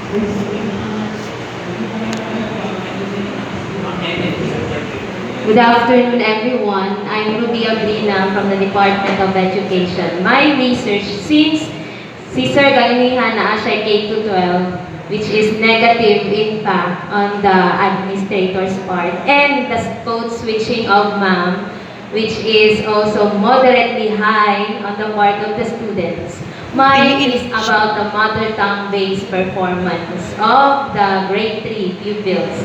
Good afternoon, everyone. I'm Ruby Abrina from the Department of Education. My research, since si Sir Galinihan na siya K-12, which is negative impact on the administrator's part, and the code switching of ma'am, which is also moderately high on the part of the students. Mine is about the mother tongue-based performance of the grade 3 pupils,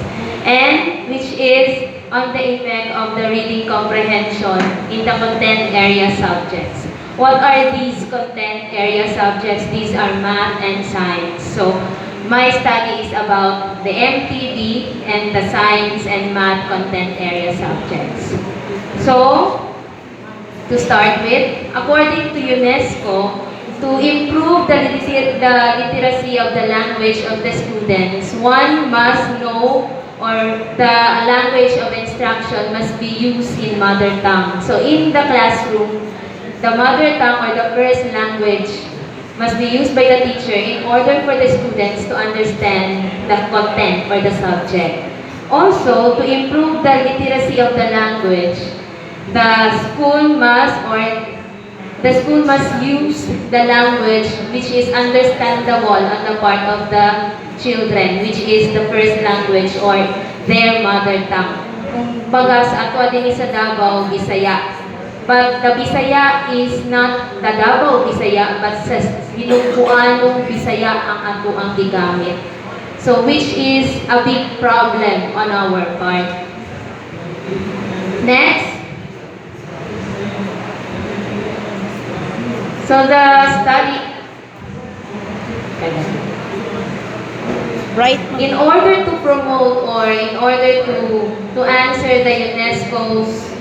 and which is on the effect of the reading comprehension in the content area subjects. What are these content area subjects? These are math and science. So, my study is about the MTB and the science and math content area subjects. So, to start with, according to UNESCO, to improve the literacy of the language of the students, one must know or the language of instruction must be used in mother tongue. So in the classroom, the mother tongue or the first language must be used by the teacher in order for the students to understand the content or the subject. Also, to improve the literacy of the language, the school must use the language which is understandable on the part of the children, which is the first language or their mother tongue. Kumbaga sa ato din sa Davao, Bisaya. But the Bisaya is not the Davao Bisaya, but sa Ilocano Bisaya ang ato ang gigamit. So which is a big problem on our part. Next. So the study, Right. in order to promote or in order to answer the UNESCO's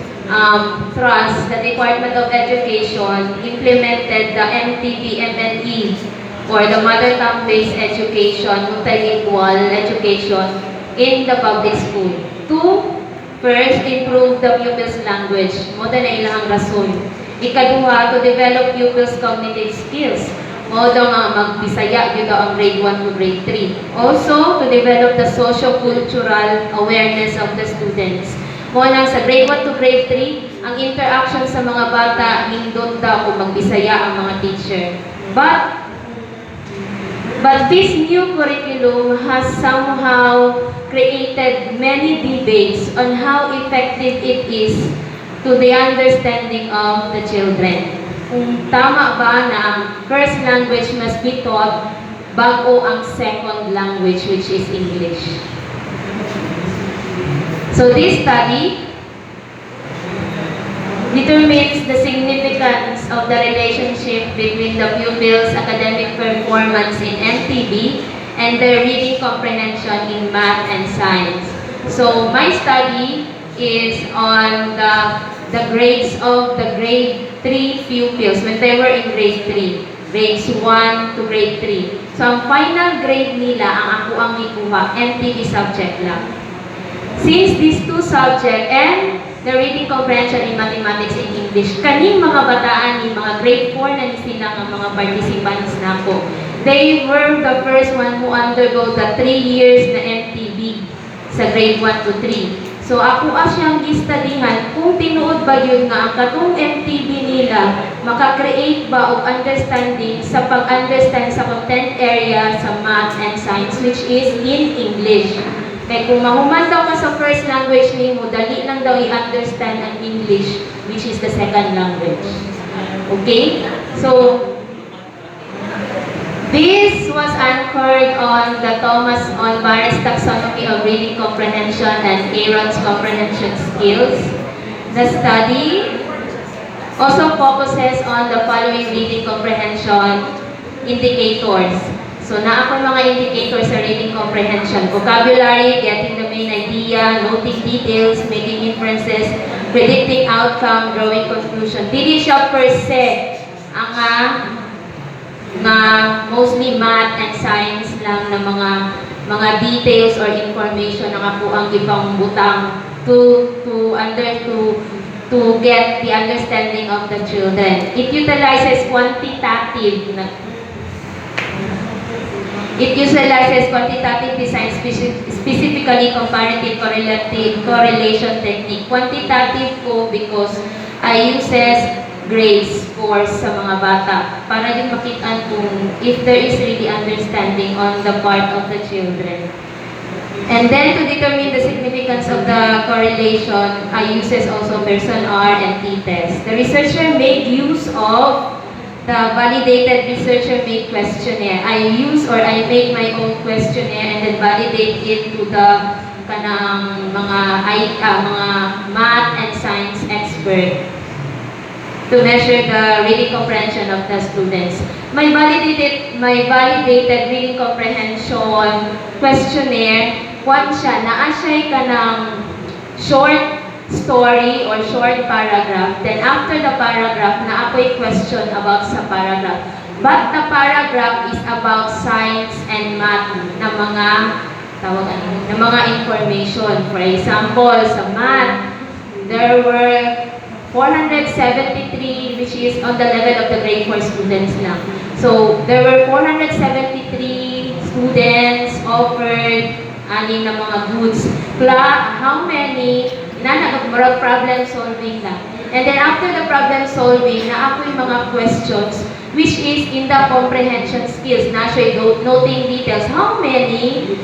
thrust, the Department of Education implemented the MTB-MNE or the Mother Tongue-Based Education, multilingual education in the public school. To first, improve the pupils' language. Mo na ilang rason. Ikaduha, to develop pupils' cognitive skills. Mo daw nga magbisaya dito ang grade 1 to grade 3. Also, to develop the socio-cultural awareness of the students. Mo lang sa grade 1 to grade 3, ang interaction sa mga bata, hindot daw kung magbisaya ang mga teacher. But this new curriculum has somehow created many debates on how effective it is to the understanding of the children. Kung tama ba na ang first language must be taught bago ang second language, which is English. So this study determines the significance of the relationship between the pupils' academic performance in MTB and their reading comprehension in math and science. So my study is on the grades of the grade 3 pupils when they were in grade 3, grades 1 to grade 3. So ang final grade nila, ang ako ang gikuha, MTB subject lang. Since these two subjects and the reading comprehension in mathematics and English, kaning mga bataan ni mga grade 4 na sila ng mga participants na ko. They were the first one who undergo the 3 years na MTB sa grade 1 to 3. So ako siyang gistudihan kung tinuod ba yun nga ang katong MTB nila maka-create ba of understanding sa pag-understand sa content area sa math and science which is in English. Kaya kung mahuman daw ka sa first language nimo, dali lang daw i-understand ang English which is the second language. Okay? So this was anchored on the Thomas Barnes taxonomy of reading comprehension and Aaron's comprehension skills. The study also focuses on the following reading comprehension indicators. So, naa ako mga indicators sa reading comprehension. Vocabulary, getting the main idea, noting details, making inferences, predicting outcome, drawing conclusion. Dili siya per se ang na mostly math and science lang na mga details or information na ako ang ipang butang to get the understanding of the children. It utilizes quantitative It utilizes quantitative design, specifically comparative correlation technique. Quantitative po because I uses grades scores sa mga bata para din makita kung if there is really understanding on the part of the children. And then to determine the significance of the correlation, I uses also person R and t-test. The researcher made use of the validated researcher-made questionnaire. I use or I make my own questionnaire and then validate it to the kanang mga math and science expert to measure the reading comprehension of the students. My validated reading comprehension questionnaire, kwan siya, naa siya kanang short story or short paragraph. Then after the paragraph, na ako'y question about sa paragraph. But the paragraph is about science and math na mga information. For example, sa math, there were 473, which is on the level of the grade 4 students lang. So, there were 473 students offered aning na mga goods. How many problem solving lang. And then after the problem solving, na ako yung mga questions which is in the comprehension skills. Na siya noting details. How many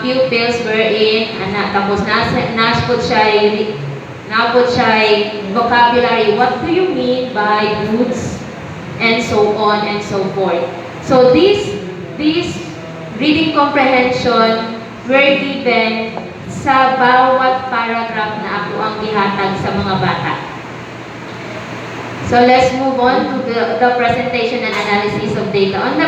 pupils were in, tapos naspot siya vocabulary. What do you mean by goods? And so on and so forth. So this reading comprehension were given sa bawat paragraph na ako ang gihatag sa mga bata. So let's move on to the presentation and analysis of data. On the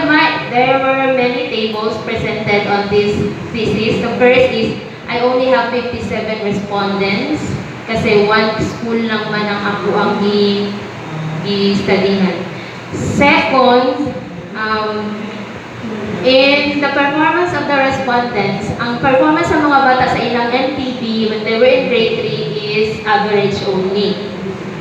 there were many tables presented on this thesis. The first is, I only have 57 respondents kasi one school lang man ang ako ang i-studyhan. Second, in the performance of the respondents, ang performance ng mga bata sa ilang NTB when they were in grade 3 is average only,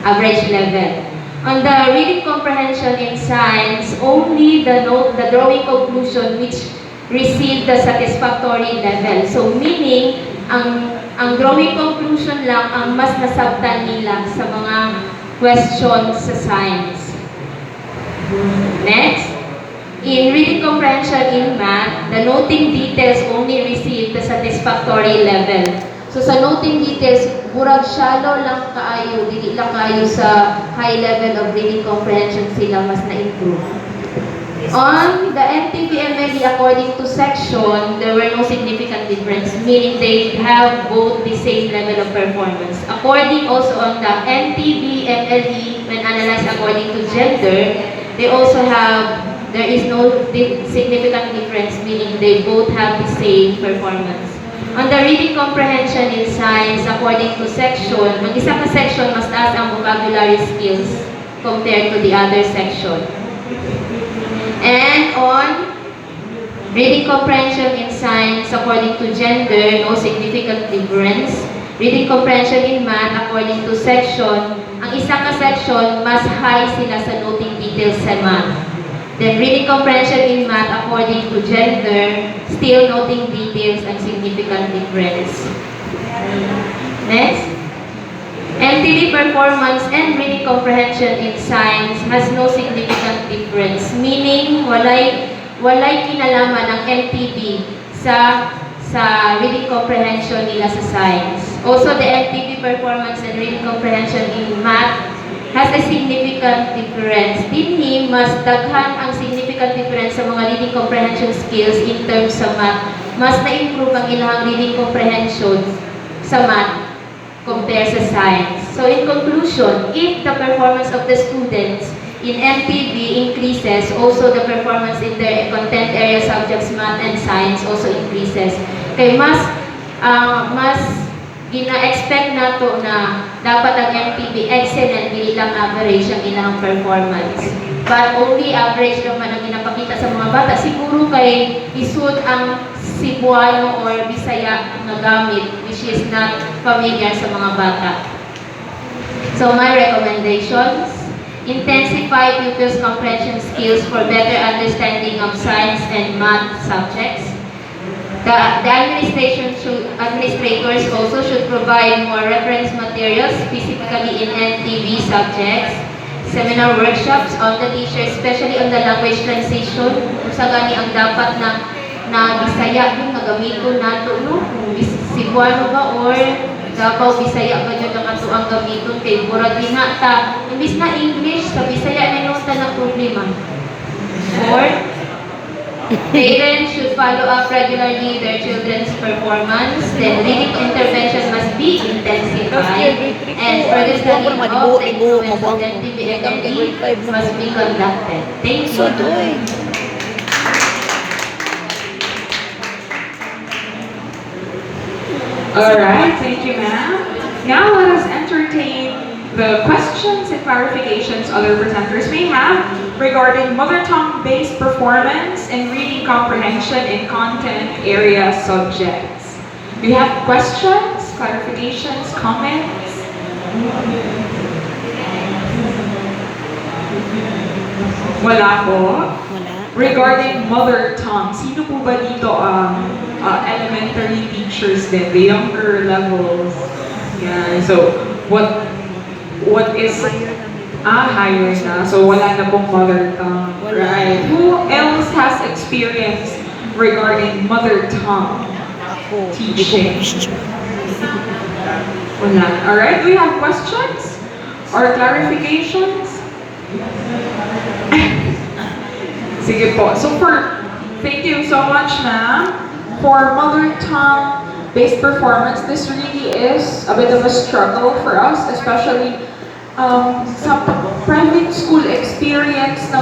average level. On the reading comprehension in science, only the drawing conclusion which received the satisfactory level. So meaning, ang drawing conclusion lang ang mas nasabtan nila sa mga questions sa science. Next. In reading comprehension in math, the noting details only receive the satisfactory level. So sa noting details, murag shallow lang kaayo, dili lang kaayo sa high level of reading comprehension sila mas na-improve. On the NTB-MLE according to section, there were no significant difference, meaning they have both the same level of performance. According also on the NTB-MLE, when analyzed according to gender, they also have there is no significant difference, meaning they both have the same performance. On the reading comprehension in science, according to section, ang isa ka section mas taas ang vocabulary skills compared to the other section. And on reading comprehension in science, according to gender, no significant difference. Reading comprehension in math, according to section, ang isa ka section mas high sila sa noting details sa math. Then reading comprehension in math according to gender, still noting details and significant difference. Next. NTB performance and reading comprehension in science has no significant difference, meaning walay kinalaman ang NTB sa reading comprehension nila sa science. Also, the NTB performance and reading comprehension in math has a significant difference. Dinhi, mas daghan ang significant difference sa mga reading comprehension skills in terms sa math. Mas na-improve ang ilang reading comprehension sa math compared sa science. So in conclusion, if the performance of the students in MTB increases, also the performance in their content area subjects math and science also increases. Kay mas gina-expect nato na dapat ang MTB excellent, hindi lang average ang ilang performance. But only average naman ang ginapakita sa mga bata. Siguro kay isud ang Cebuano or Bisaya na gamit, which is not familiar sa mga bata. So my recommendations, intensify pupils' comprehension skills for better understanding of science and math subjects. The administrators also should provide more reference materials, specifically in NTV subjects, seminar workshops on the teacher, especially on the language transition, kung sa gani ang dapat na Bisaya yung nagamiton nato, no? Cebuano ba or Davao Bisaya ba yun ang ato ang gamiton kay murag ta imbis na English sa Bisaya na nota ng problema. Or parents should follow up regularly their children's performance. Then reading intervention must be intensified, and further study of the influence of NTV and NE must be conducted. Thank you. Alright, thank you, ma'am. Now let us entertain the questions and clarifications other presenters may have regarding mother tongue-based performance and reading comprehension in content area subjects. Do you have questions, clarifications, comments? Wala po. Regarding mother tongue, sino po ba dito ang elementary teachers din, the younger levels? Yeah, so what is higher na? So wala na pong mother tongue, right? Who else has experience regarding mother tongue teaching? Wala. Alright, do we have questions or clarifications? Sige po. So thank you so much, ma'am. For mother tongue based performance, this really is a bit of a struggle for us, especially sa private school experience na